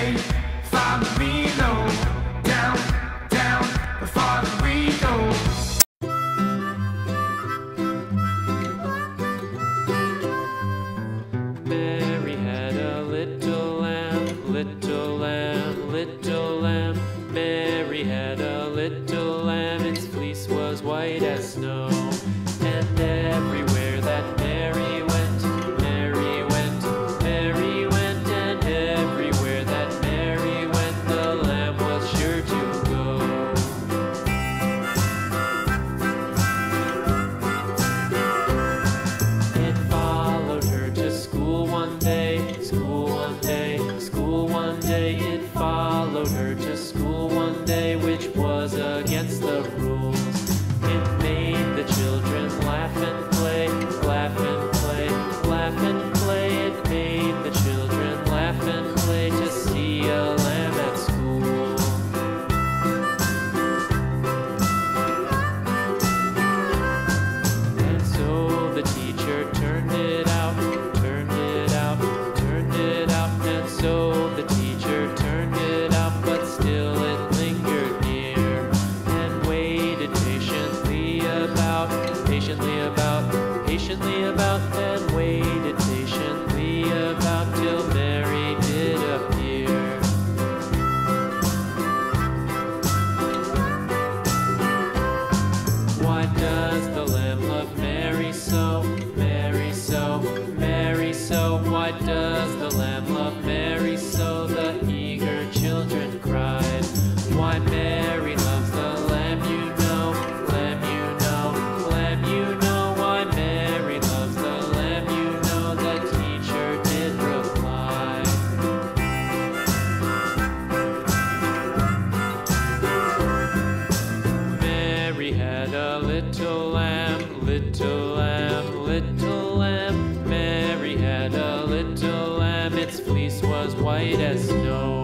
way. Follow me low, down, down, the farther we go. Mary had a little lamb, little lamb, little lamb. Mary had a little lamb, its fleece was white as snow. And everywhere that Mary went, Mary went, Mary went. And everywhere that Mary went, the lamb was sure to go. It followed her to school one day, school one day, school one day. It followed her to school one day, which was against the rules. It made the children laugh and play, laugh and play, laugh and play. It made the children laugh and play to see a lamb at school. And so the teacher turned it out, turned it out, turned it out. And so the teacher turned it out, but still it lingered near and waited patiently about, patiently about, patiently about, and waited patiently about till Mary did appear. Why does the lamb love Mary so, Mary so, Mary so? Why does the lamb love Mary so? The eager children cried. Why Mary loves the lamb, you know, lamb, you know, lamb, you know. Why Mary loves the lamb, you know, the teacher did reply. Mary had a little lamb, little lamb, little lamb. Mary had a little lamb, its fleece was white as snow.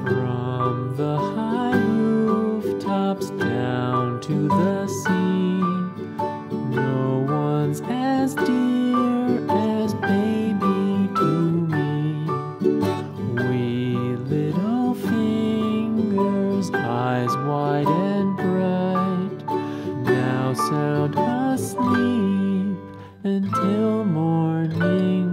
From the high rooftops down to the sea, no one's as dear as baby to me. Wee little fingers, eyes wide and bright, now sound asleep until morning